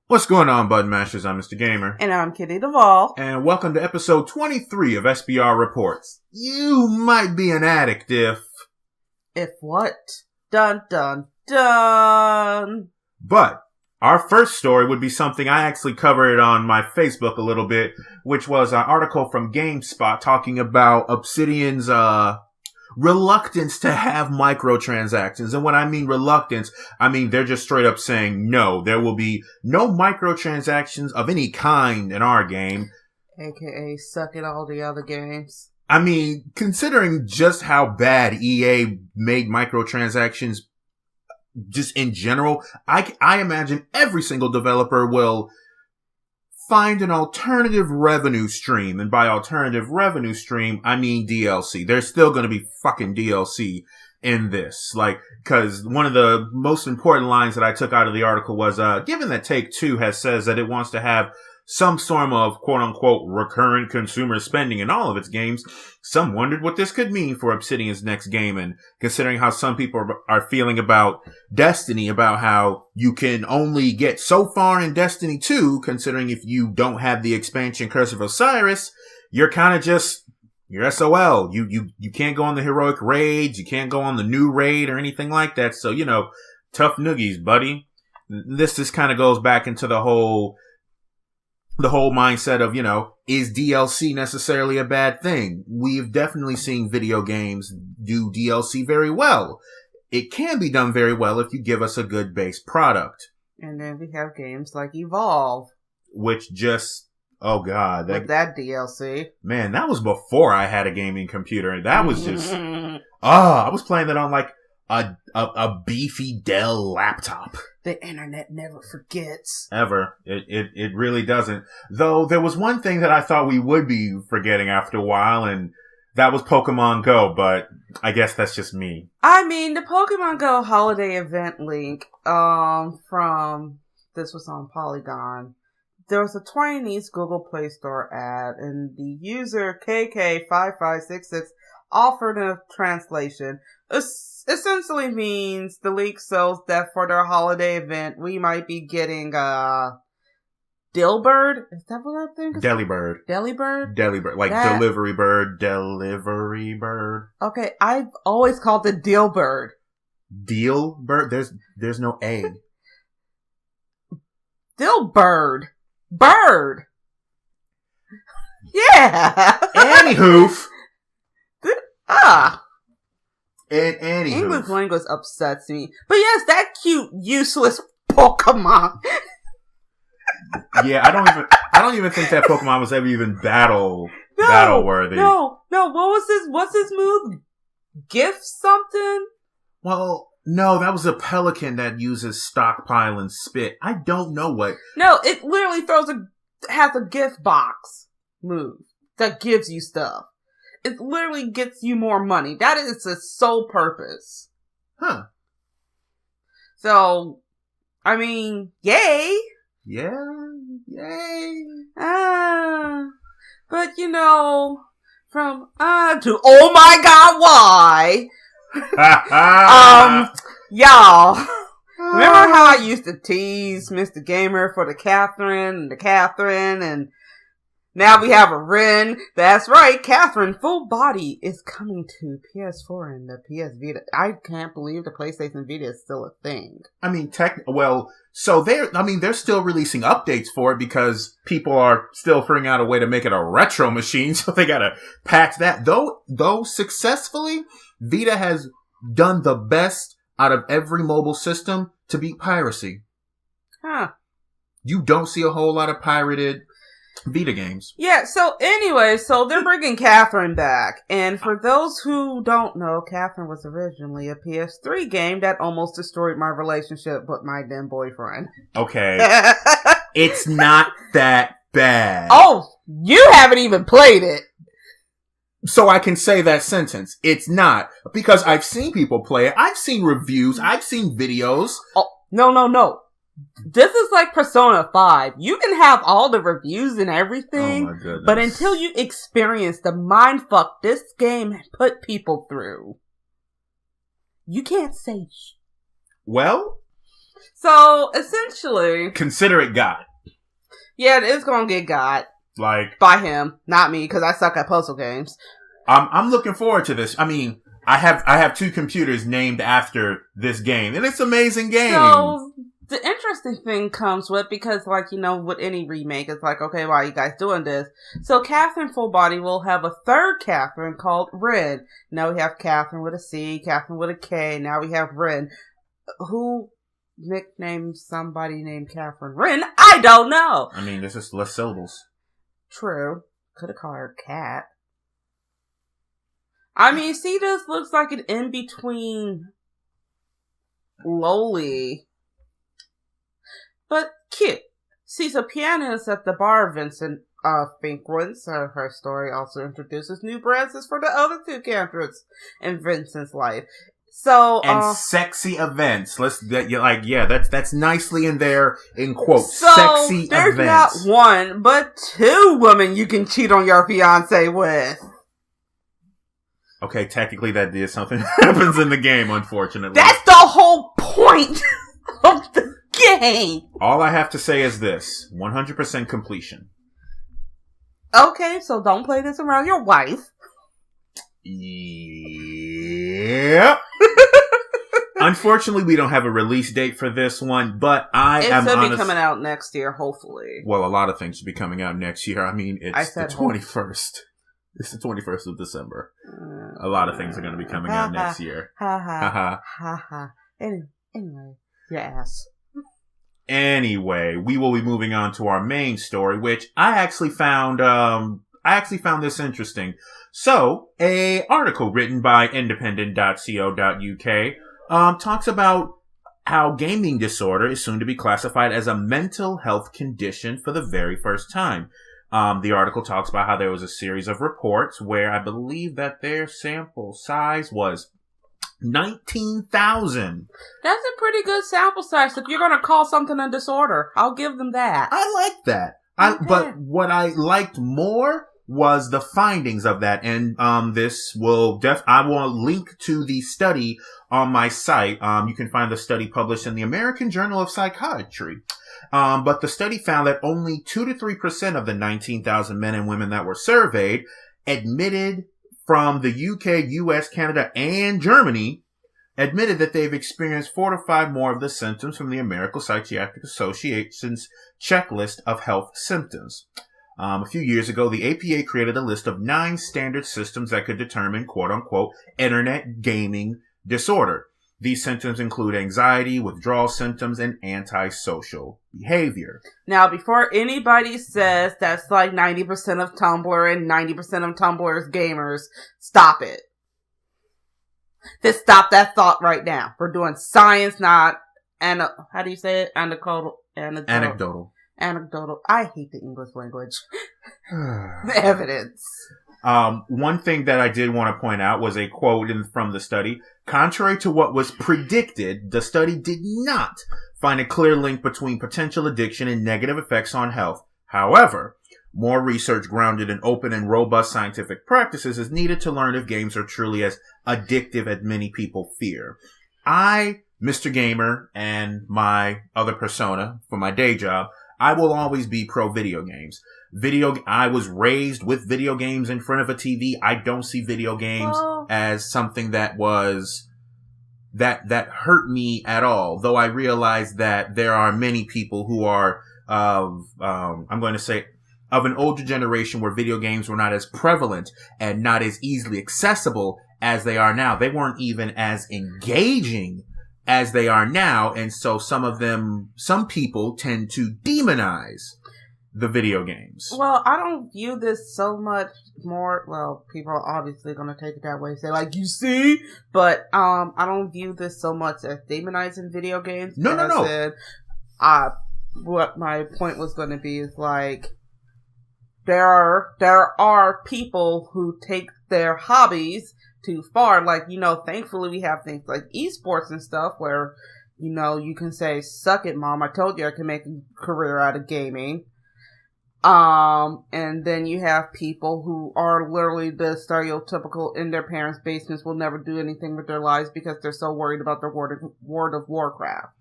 What's going on, Button Mashers? I'm Mr. Gamer. And I'm Kitty Duvall. And welcome to episode 23 of SBR Reports. You might be an addict if... If what? Dun dun dun! But our first story would be something I actually covered on my Facebook a little bit, which was an article from GameSpot talking about Obsidian's, reluctance to have microtransactions. And when I mean reluctance, I mean they're just straight up saying no, there will be no microtransactions of any kind in our game. AKA sucking all the other games. I mean, considering just how bad EA made microtransactions just in general, I imagine every single developer will find an alternative revenue stream. And by alternative revenue stream, I mean DLC. There's still going to be fucking DLC in this. Like, cause one of the most important lines that I took out of the article was, given that Take-Two says that it wants to have some form of quote unquote recurrent consumer spending in all of its games, some wondered what this could mean for Obsidian's next game. And considering how some people are feeling about Destiny, about how you can only get so far in Destiny 2, considering if you don't have the expansion Curse of Osiris, you're kind of just, you're SOL. You can't go on the heroic raids, you can't go on the new raid or anything like that. So, you know, tough noogies, buddy. This just kind of goes back into the whole mindset of, you know, is DLC necessarily a bad thing? We've definitely seen video games do DLC very well. It can be done very well if you give us a good base product. And then we have games like Evolve. Which just, oh god. With that DLC. Man, that was before I had a gaming computer. And that was just, I was playing that on like a beefy Dell laptop. The internet never forgets. Ever. It really doesn't. Though there was one thing that I thought we would be forgetting after a while, and that was Pokemon Go, but I guess that's just me. I mean, the Pokemon Go holiday event link, from, this was on Polygon. There was a Chinese Google Play Store ad, and the user KK5566 offered a translation. Essentially means the leak shows that for their holiday event, we might be getting Dilbird. Is that what I think? Delibird. Delibird? Delibird. Like that... delivery bird. Delivery bird. Okay, I've always called it Dilbird. Dealbird? There's no A. Dilbird. Bird. Yeah. Anywho. English language upsets me. But yes, that cute, useless Pokemon. Yeah, I don't even think that Pokemon was ever even battle worthy. No. What's his move? Gift something? Well, no, that was a pelican that uses stockpile and spit. I don't know what. No, it literally has a gift box move that gives you stuff. It literally gets you more money. That is its sole purpose. Huh. So, I mean, yay. Yeah, yay. But you know, from to oh my god, why? Y'all. Remember how I used to tease Mr. Gamer for the Catherine, and now we have a Ren. That's right, Catherine Full Body is coming to PS4 and the PS Vita. I can't believe the PlayStation Vita is still a thing. I mean, so they're still releasing updates for it because people are still figuring out a way to make it a retro machine, so they gotta patch that. Though successfully, Vita has done the best out of every mobile system to beat piracy. Huh. You don't see a whole lot of pirated Vita games. Yeah, so anyway, they're bringing Catherine back. And for those who don't know, Catherine was originally a PS3 game that almost destroyed my relationship with my then boyfriend. Okay. It's not that bad. Oh, you haven't even played it. So I can say that sentence. It's not. Because I've seen people play it. I've seen reviews. I've seen videos. Oh, no. This is like Persona 5. You can have all the reviews and everything, oh my goodness, but until you experience the mindfuck this game put people through, you can't say Well, So, essentially... Consider it got. Yeah, it is gonna get got. Like... By him, not me, because I suck at puzzle games. I'm looking forward to this. I mean, I have 2 computers named after this game, and it's an amazing game. So... The interesting thing comes with, because, like, you know, with any remake, it's like, okay, why are you guys doing this? So, Catherine Fullbody will have a third Catherine called Ren. Now we have Catherine with a C, Catherine with a K, now we have Ren. Who nicknamed somebody named Catherine Ren? I don't know! I mean, this is less syllables. True. Could have called her Cat. I mean, see, this looks like an in-between lowly... but cute. She's a pianist at the bar. Vincent Finkwitz. Her story also introduces new branches for the other 2 characters in Vincent's life. So and sexy events. That's nicely in there in quotes. So sexy there's events. Not 1, but 2 women you can cheat on your fiance with. Okay, technically that is something that happens in the game. Unfortunately, that's the whole point of the game. All I have to say is this: 100% completion. Okay, so don't play this around your wife. Yeah. Unfortunately, we don't have a release date for this one, but it should be coming out next year, hopefully. Well, a lot of things should be coming out next year. I mean, it's the 21st. It's the 21st of December. A lot of things are going to be coming out next year. Ha ha. Ha ha. Anyway, your ass. Anyway, we will be moving on to our main story, which I actually found this interesting. So, a article written by independent.co.uk talks about how gaming disorder is soon to be classified as a mental health condition for the very first time. The article talks about how there was a series of reports where I believe that their sample size was 19,000. That's a pretty good sample size if you're going to call something a disorder. I'll give them that. I like that. Okay. But what I liked more was the findings of that. And I will link to the study on my site. You can find the study published in the American Journal of Psychiatry. But the study found that only 2 to 3% of the 19,000 men and women that were surveyed admitted from the UK, US, Canada, and Germany admitted that they've experienced 4 to 5 more of the symptoms from the American Psychiatric Association's checklist of health symptoms. A few years ago, the APA created a list of 9 standard systems that could determine, quote-unquote, internet gaming disorder. These symptoms include anxiety, withdrawal symptoms, and antisocial behavior. Now, before anybody says that's like 90% of Tumblr and 90% of Tumblr's gamers, stop it. Just stop that thought right now. We're doing science, not how do you say it? Anecdotal. I hate the English language. The evidence. One thing that I did want to point out was a quote from the study. Contrary to what was predicted, the study did not find a clear link between potential addiction and negative effects on health. However, more research grounded in open and robust scientific practices is needed to learn if games are truly as addictive as many people fear. I, Mr. Gamer, and my other persona for my day job, I will always be pro video games. I was raised with video games in front of a TV. I don't see video games as something that hurt me at all. Though I realize that there are many people who are of an older generation where video games were not as prevalent and not as easily accessible as they are now. They weren't even as engaging as they are now, and so some people tend to demonize the video games. Well, I don't view this so much more. Well, people are obviously going to take it that way, say like, you see, but I don't view this so much as demonizing video games. No. What my point was going to be is like, there are people who take their hobbies too far. Like, thankfully we have things like esports and stuff where, you can say, suck it, mom. I told you I can make a career out of gaming. And then you have people who are literally the stereotypical in their parents' basements will never do anything with their lives because they're so worried about their World of Warcraft.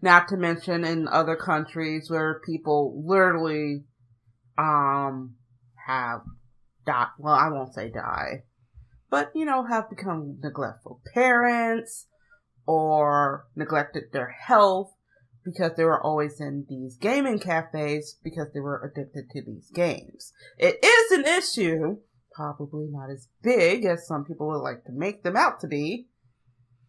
Not to mention in other countries where people literally have died. Well, I won't say die, but have become neglectful parents or neglected their health because they were always in these gaming cafes because they were addicted to these games. It is an issue, probably not as big as some people would like to make them out to be,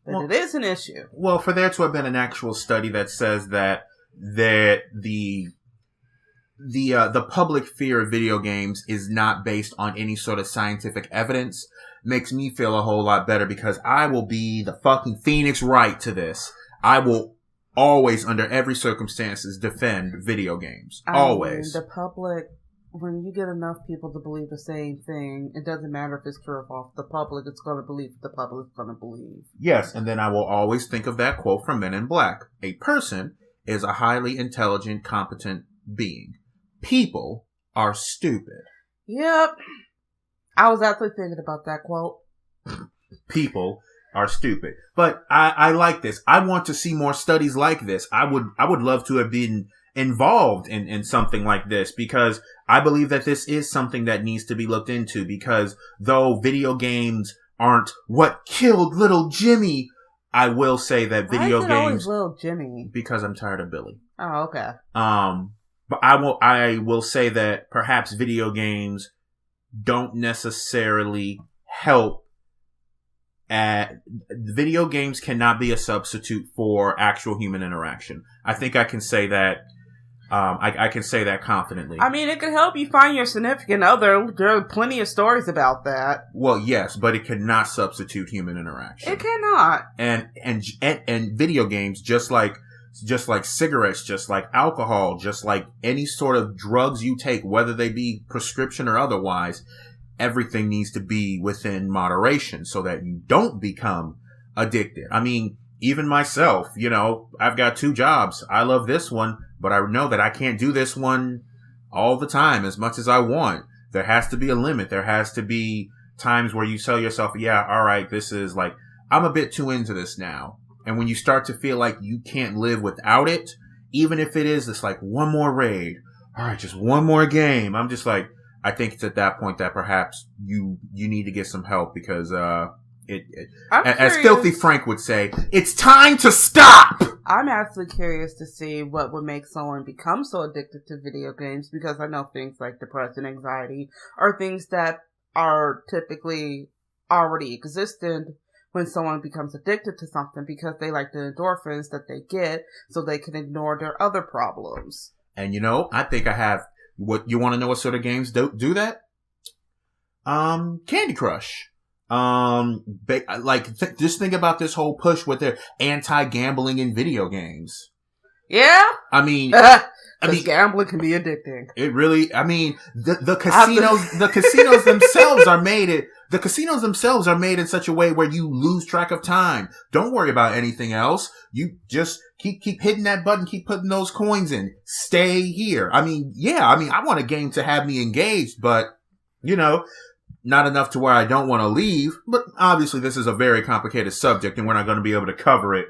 but it is an issue. Well, for there to have been an actual study that says that the public fear of video games is not based on any sort of scientific evidence makes me feel a whole lot better, because I will be the fucking Phoenix Wright to this. I will always, under every circumstances, defend video games. Always. The public, when you get enough people to believe the same thing, it doesn't matter if it's true or false. The public is going to believe what the public is going to believe. Yes, and then I will always think of that quote from Men in Black. A person is a highly intelligent, competent being. People are stupid. Yep. I was actually thinking about that quote. People are stupid. But I like this. I want to see more studies like this. I would love to have been involved in something like this, because I believe that this is something that needs to be looked into, because though video games aren't what killed little Jimmy, I will say that video games... always little Jimmy? Because I'm tired of Billy. Oh, okay. But I will say that perhaps video games don't necessarily help. Video games cannot be a substitute for actual human interaction. I think I can say that. I can say that confidently. I mean, it can help you find your significant other. There are plenty of stories about that. Well, yes, but it cannot substitute human interaction. It cannot. And video games, just like cigarettes, just like alcohol, just like any sort of drugs you take, whether they be prescription or otherwise, everything needs to be within moderation so that you don't become addicted. I mean, even myself, I've got 2 jobs. I love this one, but I know that I can't do this one all the time as much as I want. There has to be a limit. There has to be times where you tell yourself, yeah, all right, this is like, I'm a bit too into this now. And when you start to feel like you can't live without it, even if it is just like one more raid, all right, just one more game, I'm just like, I think it's at that point that perhaps you need to get some help, because as Filthy Frank would say, it's time to stop! I'm actually curious to see what would make someone become so addicted to video games, because I know things like depression, anxiety are things that are typically already existent when someone becomes addicted to something, because they like the endorphins that they get so they can ignore their other problems. And I think I have what you want to know. What sort of games do that? Candy Crush. Just think about this whole push with their anti-gambling in video games. Yeah? I mean, gambling can be addicting. It really, the casinos themselves are made the casinos themselves are made in such a way where you lose track of time. Don't worry about anything else. You just keep hitting that button, keep putting those coins in. Stay here. I want a game to have me engaged, but, not enough to where I don't want to leave. But obviously this is a very complicated subject and we're not going to be able to cover it,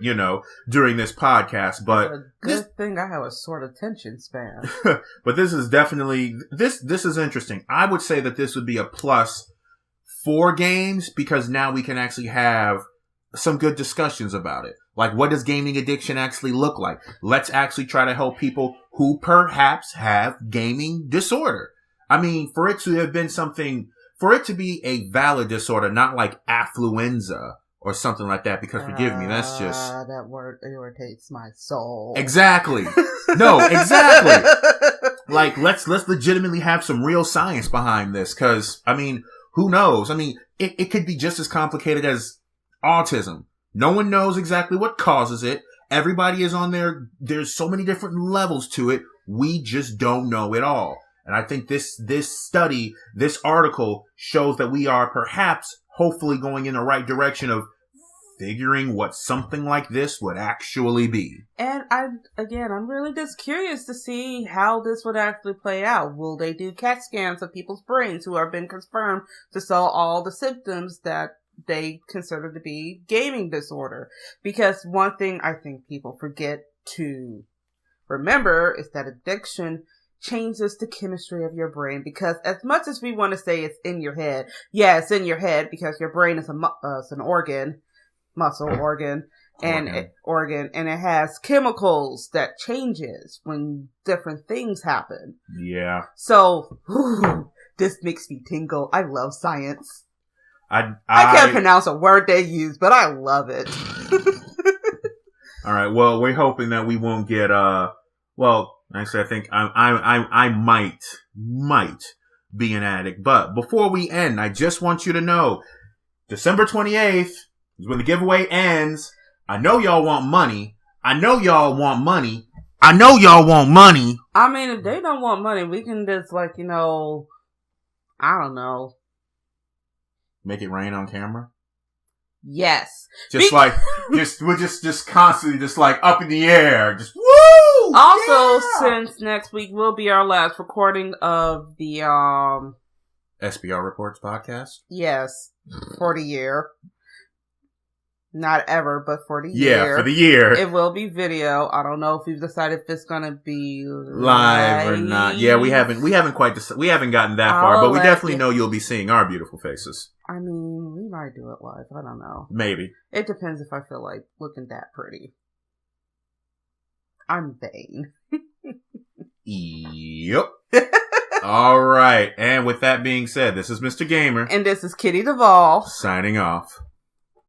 during this podcast. But it's a good thing I have a sort of attention span. But this is definitely, this is interesting. I would say that this would be a plus for games, because now we can actually have some good discussions about it. Like, what does gaming addiction actually look like? Let's actually try to help people who perhaps have gaming disorder. I mean, for it to have been something, for it to be a valid disorder, not like affluenza or something like that, because forgive me, that's just... that word irritates my soul. Exactly. No, exactly. Like, let's legitimately have some real science behind this, because, who knows? It could be just as complicated as autism. No one knows exactly what causes it. Everybody is on there. There's so many different levels to it. We just don't know it all. And I think this study, this article shows that we are perhaps, hopefully, going in the right direction of figuring what something like this would actually be. And I'm really just curious to see how this would actually play out. Will they do CAT scans of people's brains who have been confirmed to show all the symptoms that they consider to be gaming disorder? Because one thing I think people forget to remember is that addiction changes the chemistry of your brain, because as much as we want to say it's in your head, yeah, it's in your head because your brain is it's an organ, muscle organ, and it has chemicals that changes when different things happen. Yeah. So this makes me tingle. I love science. I can't pronounce a word they use, but I love it. All right. Well, we're hoping that we won't get actually, I think I might be an addict. But before we end, I just want you to know, December 28th is when the giveaway ends. I know y'all want money. I mean, if they don't want money, we can just I don't know. Make it rain on camera? Yes. We're just constantly just like up in the air. Just woo! Also, since next week will be our last recording of the SBR Reports podcast. Yes. For the year. Not ever, but for the year. Yeah, for the year. It will be video. I don't know if we've decided if it's gonna be live or not. Yeah, we haven't gotten that far, but we definitely know you'll be seeing our beautiful faces. I mean, we might do it live. I don't know. Maybe. It depends if I feel like looking that pretty. I'm vain. Yep. All right. And with that being said, this is Mr. Gamer. And this is Kitty Duvall. Signing off.